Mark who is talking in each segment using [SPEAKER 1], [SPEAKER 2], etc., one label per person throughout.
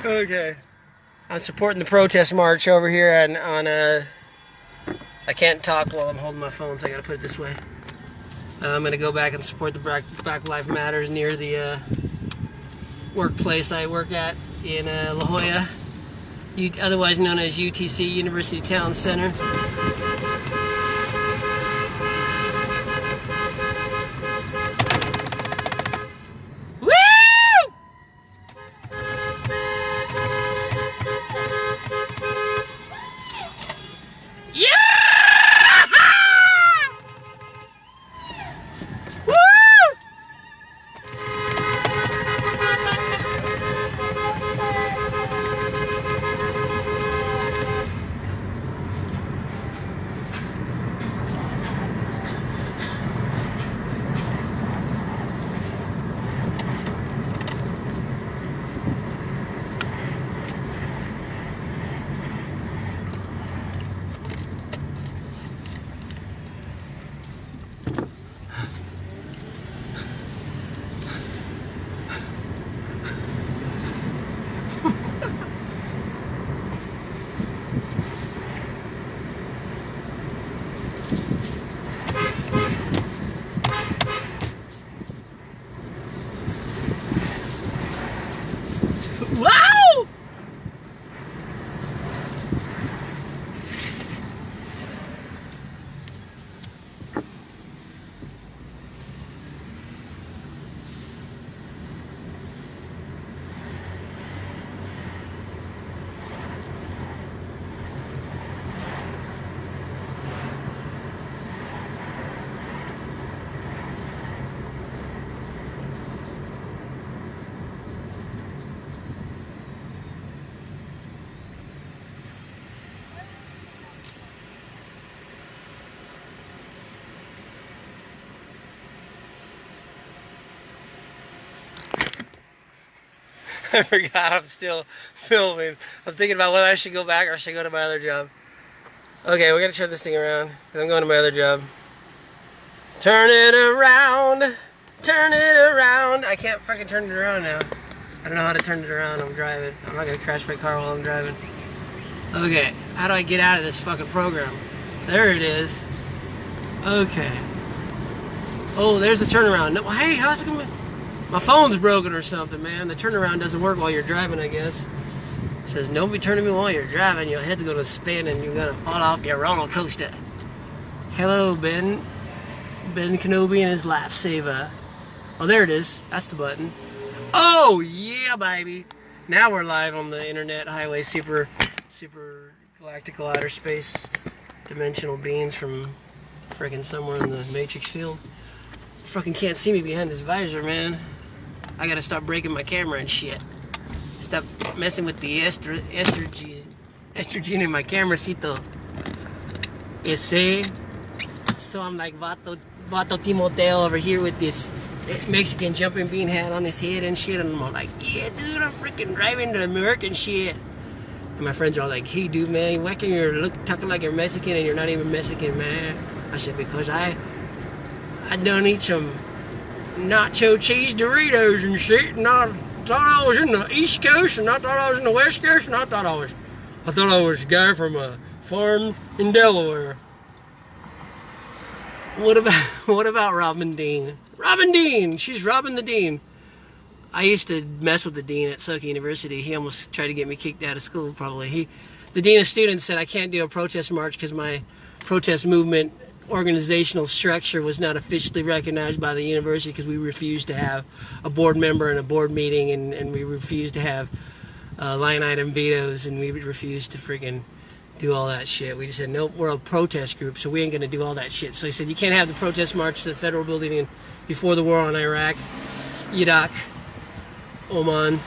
[SPEAKER 1] Okay. I'm supporting the protest march over here on I can't talk while I'm holding my phone, so I gotta put it this way. I'm gonna go back and support the Black Lives Matters near the workplace I work at in La Jolla, otherwise known as UTC, University Town Center. Wow! I forgot I'm still filming. I'm thinking about whether I should go back or I should go to my other job. Okay, we're gonna turn this thing around because I'm going to my other job. Turn it around. Turn it around. I can't fucking turn it around now. I don't know how to turn it around. I'm driving. I'm not gonna crash my car while I'm driving. Okay, how do I get out of this fucking program? There it is. Okay. Oh, there's the turnaround. No, hey, how's it going? My phone's broken or something, man. The turnaround doesn't work while you're driving, I guess. It says, don't be turning me while you're driving. Your head's going to spin and you're going to fall off your roller coaster. Hello, Ben. Ben Kenobi and his lifesaver. Oh, there it is. That's the button. Oh, yeah, baby. Now we're live on the internet highway. Super galactical outer space dimensional beings from freaking somewhere in the matrix field. Fucking can't see me behind this visor, man. I gotta stop breaking my camera and shit. Stop messing with the estrogen in my cameracito. You see? So I'm like Vato Timoteo over here with this Mexican jumping bean hat on his head and shit, and I'm all like, yeah, dude, I'm freaking driving to American shit. And my friends are all like, hey, dude, man, why can't you talking like you're Mexican and you're not even Mexican, man? I said, because I done eat some nacho cheese Doritos and shit, and I thought I was in the East Coast, and I thought I was in the West Coast, and I thought I was a guy from a farm in Delaware. What about Robin Dean? Robin Dean! She's robbing the dean. I used to mess with the dean at Soka University. He almost tried to get me kicked out of school, probably. The dean of students said I can't do a protest march because my protest movement organizational structure was not officially recognized by the university, because we refused to have a board member and a board meeting, and we refused to have line item vetoes, and we refused to freaking do all that shit. We just said, nope, we're a protest group, so we ain't gonna do all that shit. So he said, you can't have the protest march to the federal building before the war on Iraq, Iraq, Oman.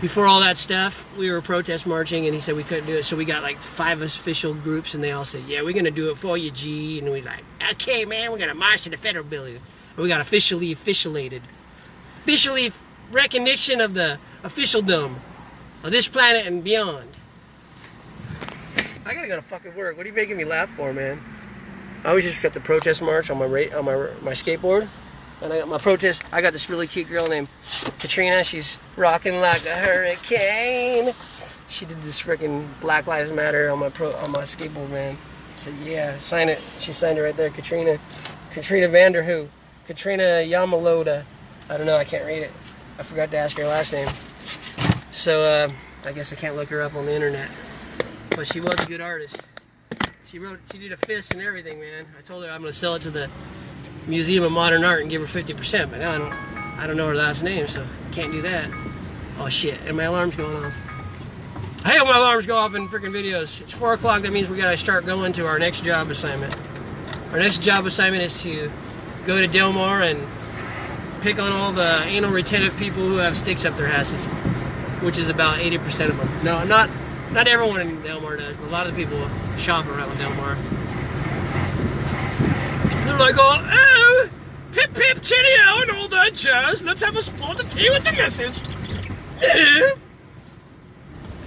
[SPEAKER 1] Before all that stuff, we were protest marching, and he said we couldn't do it. So we got like 5 official groups, and they all said, yeah, we're going to do it for you, G. And we're like, okay, man, we're going to march to the federal building. And we got officially recognition of the officialdom of this planet and beyond. I got to go to fucking work. What are you making me laugh for, man? I was just at the protest march on my skateboard. And I got my protest. I got this really cute girl named Katrina. She's rocking like a hurricane. She did this freaking Black Lives Matter on my skateboard, man. I said, yeah, sign it. She signed it right there, Katrina. Katrina Vanderhoo. Katrina Yamaloda. I don't know, I can't read it. I forgot to ask her last name. So, I guess I can't look her up on the internet. But she was a good artist. She did a fist and everything, man. I told her I'm going to sell it to the Museum of Modern Art and give her 50%, but now I don't know her last name, so can't do that. Oh shit, and my alarm's going off. I hate when my alarms go off in freaking videos. It's 4 o'clock, that means we gotta start going to our next job assignment. Our next job assignment is to go to Del Mar and pick on all the anal retentive people who have sticks up their asses, which is about 80% of them. No, not everyone in Del Mar does, but a lot of the people shop around Del Mar. They're like, oh, pip pip cheerio and all that jazz. Let's have a spot of tea with the missus.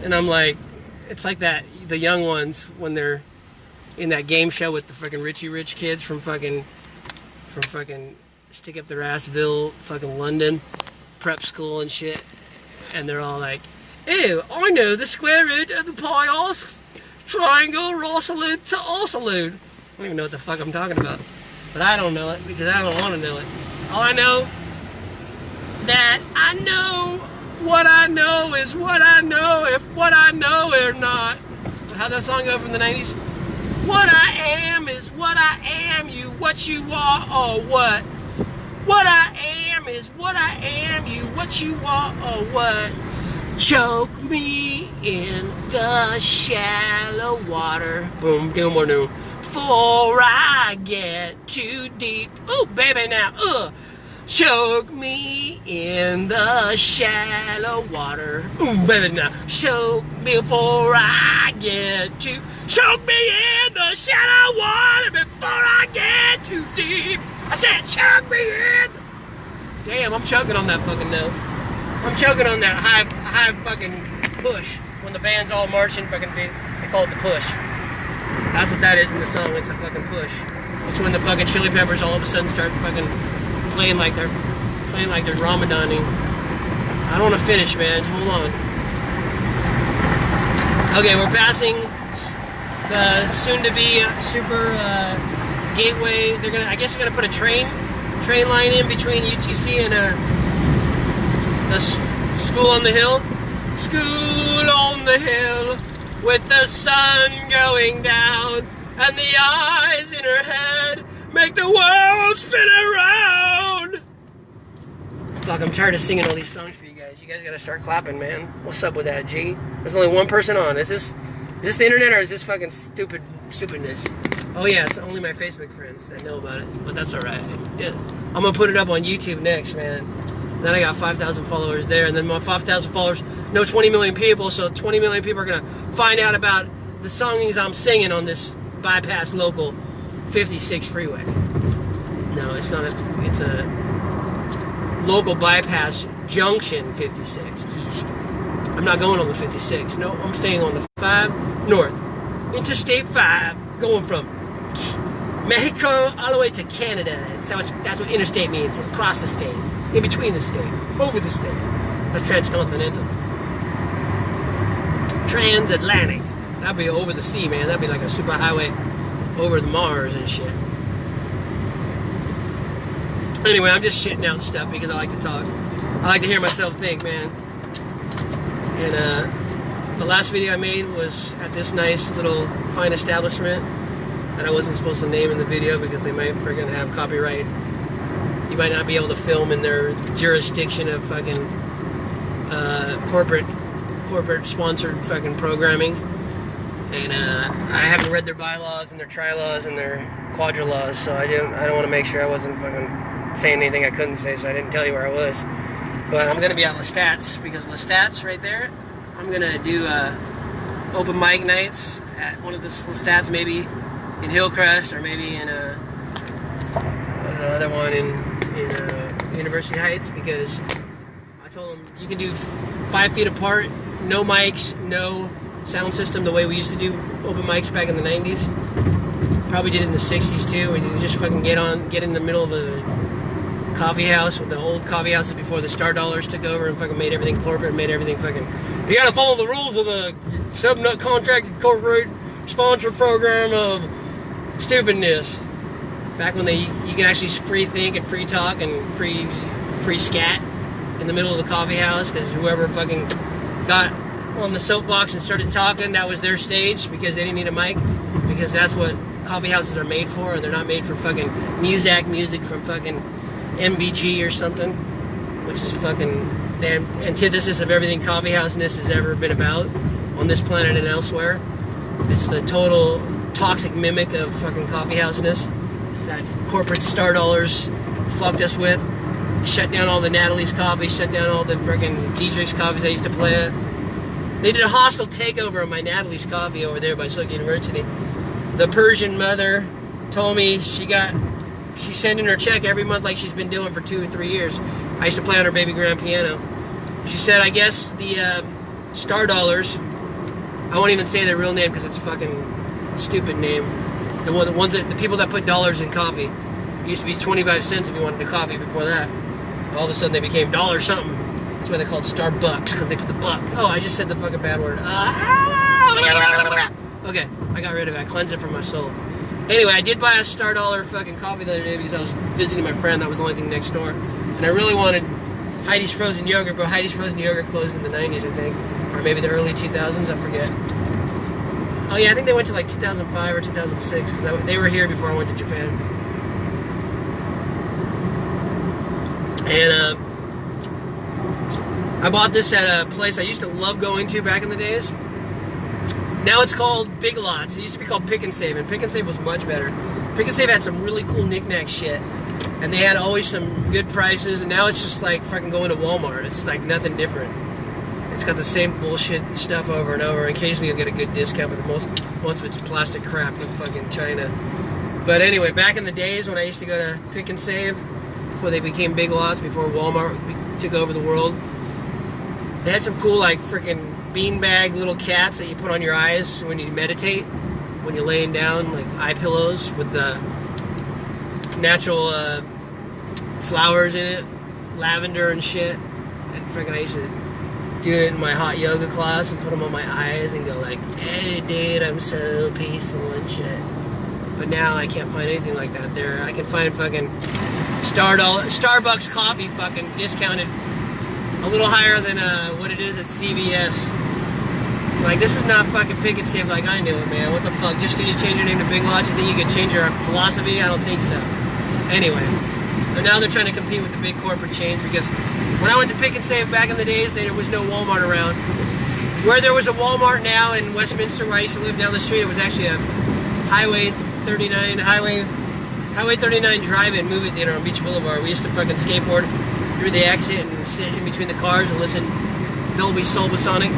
[SPEAKER 1] And I'm like, it's like that, the young ones when they're in that game show with the fucking Richie Rich kids from fucking stick up their assville, fucking London, prep school and shit. And they're all like, ew, I know the square root of the pi triangle Rosalind to Ossalute. I don't even know what the fuck I'm talking about. But I don't know it because I don't want to know it. All I know, that I know what I know is what I know if what I know or not. How'd that song go from the 90s? What I am is what I am, you what you are or what? What I am is what I am, you what you are or what? Choke me in the shallow water. Boom, doom, or doom. Before I get too deep. Ooh, baby, now, choke me in the shallow water. Ooh, baby, now, choke me before I get too. Choke me in the shallow water before I get too deep. I said, choke me in. Damn, I'm choking on that fucking note. I'm choking on that high fucking push. When the band's all marching, fucking they call it the push. That's what that is in the song, it's a fucking push. It's when the fucking Chili Peppers all of a sudden start fucking playing like they're Ramadaning. I don't want to finish, man, hold on. Okay, we're passing the soon-to-be super gateway. I guess they're gonna put a train line in between UTC and the school on the hill. School on the hill. With the sun going down and the eyes in her head make the world spin around. Fuck, I'm tired of singing all these songs for you guys. You guys gotta start clapping, man. What's up with that, G? There's only one person on. Is this the internet or is this fucking stupidness? Oh yeah, it's only my Facebook friends that know about it, but that's alright. Yeah. I'm gonna put it up on YouTube next, man. Then I got 5,000 followers there, and then my 5,000 followers know 20 million people, so 20 million people are gonna find out about the songs I'm singing on this bypass local 56 freeway. No, it's not it's a local bypass junction 56 east. I'm not going on the 56. No, I'm staying on the 5 north. Interstate 5, going from Mexico all the way to Canada. That's what interstate means, across the state. In between the state, over the state. That's transcontinental. Transatlantic. That'd be over the sea, man. That'd be like a super highway over the Mars and shit. Anyway, I'm just shitting out stuff because I like to talk. I like to hear myself think, man. And the last video I made was at this nice little fine establishment that I wasn't supposed to name in the video because they might friggin' have copyright. You might not be able to film in their jurisdiction of fucking corporate sponsored fucking programming. And I haven't read their bylaws and their tri-laws and their quadrilaws, so I don't want to make sure I wasn't fucking saying anything I couldn't say, so I didn't tell you where I was. But I'm gonna be at Lestat's because Lestat's right there. I'm gonna do open mic nights at one of the Lestat's, maybe in Hillcrest or maybe in the other one in University Heights, because I told them you can do 5 feet apart, no mics, no sound system, the way we used to do open mics back in the 90s. Probably did it in the 60s too, where you just fucking get in the middle of coffee house, with the old coffee houses before the Star Dollars took over and fucking made everything corporate, made everything fucking... You gotta follow the rules of the sub-nut contracted corporate sponsor program of stupidness. Back when you could actually free think and free talk and free scat in the middle of the coffee house, because whoever fucking got on the soapbox and started talking, that was their stage, because they didn't need a mic, because that's what coffee houses are made for, and they're not made for fucking Muzak music from fucking MBG or something, which is fucking the antithesis of everything coffee house-ness has ever been about on this planet and elsewhere. It's the total toxic mimic of fucking coffee house-ness that corporate Star Dollars fucked us with. Shut down all the Natalie's coffee, shut down all the freaking Dietrich's coffees I used to play at. They did a hostile takeover of my Natalie's coffee over there by Silk University. The Persian mother told me she's sending her check every month like she's been doing for 2 or 3 years. I used to play on her baby grand piano. She said, I guess the Star Dollars, I won't even say their real name because it's fucking a stupid name. The people that put dollars in coffee. It used to be 25 cents if you wanted a coffee before that. All of a sudden they became dollar something. That's why they're called Starbucks, because they put the buck. Oh, I just said the fucking bad word. Okay, I got rid of it. I cleansed it from my soul. Anyway, I did buy a Star Dollar fucking coffee the other day because I was visiting my friend. That was the only thing next door. And I really wanted Heidi's Frozen Yogurt, but Heidi's Frozen Yogurt closed in the 90s, I think. Or maybe the early 2000s, I forget. Oh yeah, I think they went to like 2005 or 2006, because they were here before I went to Japan. And I bought this at a place I used to love going to back in the days. Now it's called Big Lots. It used to be called Pick and Save, and Pick and Save was much better. Pick and Save had some really cool knick-knack shit, and they had always some good prices, and now it's just like fucking going to Walmart. It's like nothing different. It's got the same bullshit stuff over and over. Occasionally you'll get a good discount, but most of it's plastic crap from fucking China. But anyway, back in the days when I used to go to Pick and Save, before they became Big Lots, before Walmart took over the world, they had some cool like freaking beanbag little cats that you put on your eyes when you meditate, when you're laying down, like eye pillows with the natural flowers in it, lavender and shit. And freaking I used to do it in my hot yoga class and put them on my eyes and go like, hey dude, I'm so peaceful and shit. But now I can't find anything like that there. I can find fucking Starbucks coffee fucking discounted a little higher than what it is at CVS. Like, this is not fucking Pick and Save like I knew it, man. What the fuck? Just because you change your name to Big Lots, you think you can change your philosophy? I don't think so. Anyway, and now they're trying to compete with the big corporate chains, because when I went to Pick and Save back in the days, there was no Walmart around. Where there was a Walmart now in Westminster, where I used to live down the street, it was actually a Highway 39 drive-in movie theater on Beach Boulevard. We used to fucking skateboard through the exit and sit in between the cars and listen Dolby Solbasonic,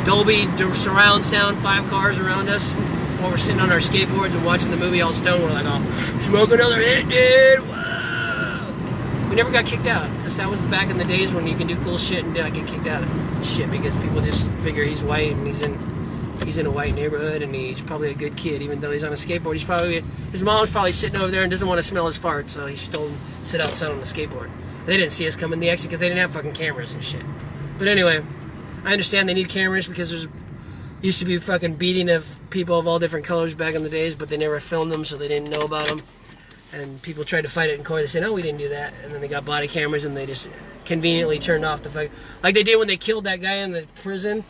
[SPEAKER 1] Dolby surround sound, 5 cars around us while we're sitting on our skateboards and watching the movie all stoned. We're like, oh, smoke another hit, dude. Whoa. We never got kicked out, because that was back in the days when you can do cool shit and not get kicked out of shit, because people just figure he's white and he's in a white neighborhood and he's probably a good kid, even though he's on a skateboard. His mom's probably sitting over there and doesn't want to smell his farts, so he just told him to sit outside on the skateboard. They didn't see us coming the exit because they didn't have fucking cameras and shit. But anyway, I understand they need cameras because there's used to be fucking beating of people of all different colors back in the days, but they never filmed them, so they didn't know about them. And people tried to fight it in court. They said, no, we didn't do that. And then they got body cameras and they just conveniently turned off the fuck, like they did when they killed that guy in the prison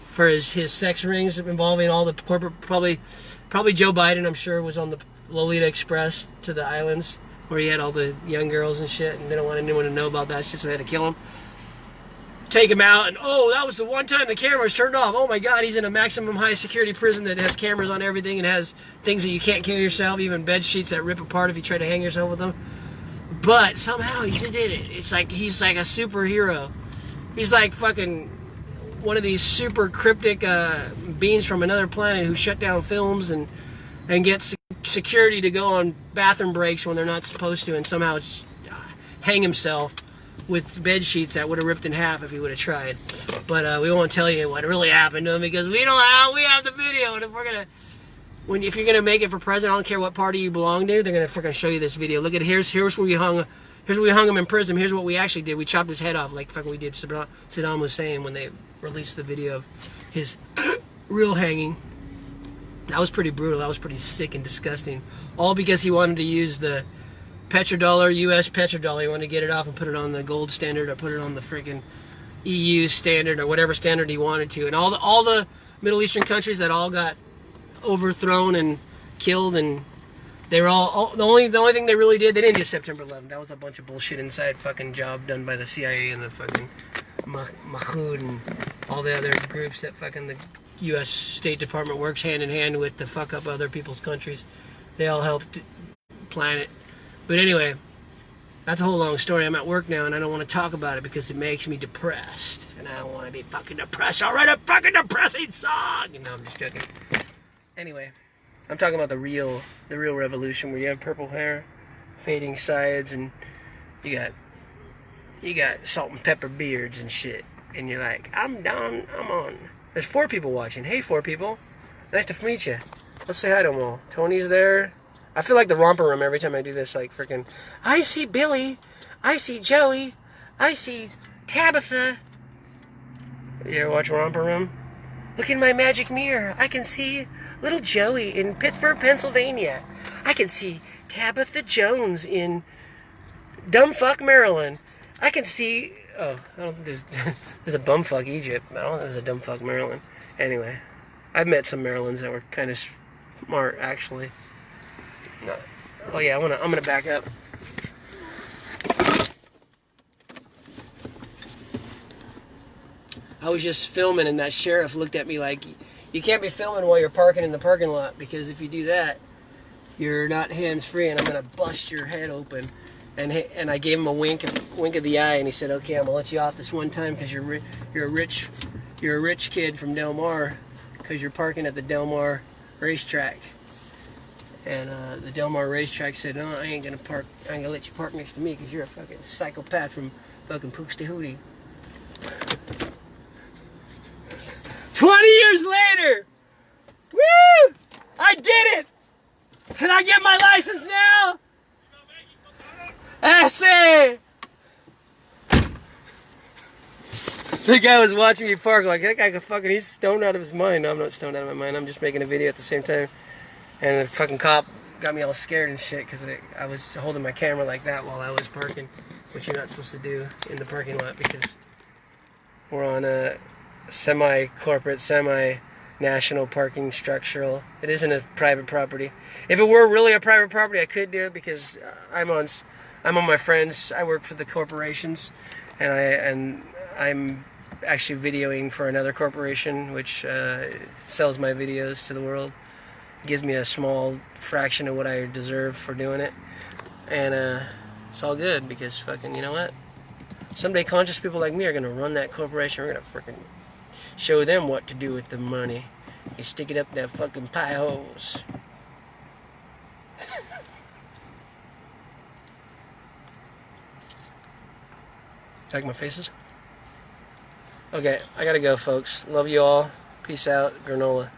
[SPEAKER 1] for his sex rings involving all the corporate, probably Joe Biden, I'm sure, was on the Lolita Express to the islands where he had all the young girls and shit, and they don't want anyone to know about that shit, so they had to kill him. Take him out, and oh, that was the one time the cameras turned off. Oh my God, he's in a maximum high security prison that has cameras on everything and has things that you can't carry yourself, even bed sheets that rip apart if you try to hang yourself with them. But somehow he did it. It's like he's like a superhero. He's like fucking one of these super cryptic beings from another planet who shut down films and gets security to go on bathroom breaks when they're not supposed to, and somehow hang himself with bed sheets that would have ripped in half if he would have tried. But we won't tell you what really happened to him, because we have the video, and if you're gonna make it for president, I don't care what party you belong to, they're gonna freaking show you this video. Look at here's where Here's what we hung him in prison. Here's what we actually did. We chopped his head off like fucking we did Saddam Hussein when they released the video of his real hanging. That was pretty brutal. That was pretty sick and disgusting. All because he wanted to use the petrodollar, U.S. petrodollar. He wanted to get it off and put it on the gold standard or put it on the freaking EU standard or whatever standard he wanted to. And all the Middle Eastern countries that all got overthrown and killed, and they were all the only thing they really did, they didn't do September 11th. That was a bunch of bullshit inside fucking job done by the CIA and the fucking Mahmoud and all the other groups that fucking the U.S. State Department works hand in hand with to fuck up other people's countries. They all helped plan it. But anyway, that's a whole long story. I'm at work now and I don't want to talk about it because it makes me depressed. And I don't want to be fucking depressed. I'll write a fucking depressing song! No, I'm just joking. Anyway, I'm talking about the real revolution where you have purple hair, fading sides, and you got salt and pepper beards and shit. And you're like, I'm down, I'm on. There's 4 people watching. Hey, 4 people. Nice to meet you. Let's say hi to them all. Tony's there. I feel like the romper room every time I do this, like freaking, I see Billy. I see Joey. I see Tabitha. You ever watch Romper Room? Look in my magic mirror. I can see little Joey in Pittsburgh, Pennsylvania. I can see Tabitha Jones in Dumbfuck, Maryland. I can see... Oh, I don't think there's a bumfuck Egypt. I don't think there's a dumbfuck Maryland. Anyway, I've met some Marylands that were kind of smart, actually. No. Oh yeah, I'm gonna back up. I was just filming, and that sheriff looked at me like, "You can't be filming while you're parking in the parking lot because if you do that, you're not hands-free, and I'm gonna bust your head open." And I gave him a wink of the eye, and he said, "Okay, I'm gonna let you off this one time because you're a rich kid from Del Mar because you're parking at the Del Mar racetrack." And the Del Mar racetrack said, "No, I ain't gonna let you park next to me because you're a fucking psychopath from fucking Pooks-Tahootie." 20 years later, woo! I did it! Can I get my license now? I say! The guy was watching me park like, that guy could fucking, he's stoned out of his mind. No, I'm not stoned out of my mind. I'm just making a video at the same time. And the fucking cop got me all scared and shit because I was holding my camera like that while I was parking, which you're not supposed to do in the parking lot because we're on a semi-corporate, semi-national parking structural. It isn't a private property. If it were really a private property, I could do it because I'm on my friends. I work for the corporations, and I'm actually videoing for another corporation which sells my videos to the world. It gives me a small fraction of what I deserve for doing it, and it's all good because fucking, you know what? Someday conscious people like me are gonna run that corporation. We're gonna freaking show them what to do with the money. You stick it up that fucking pie holes. Like my faces? Okay, I gotta go, folks. Love you all. Peace out. Granola.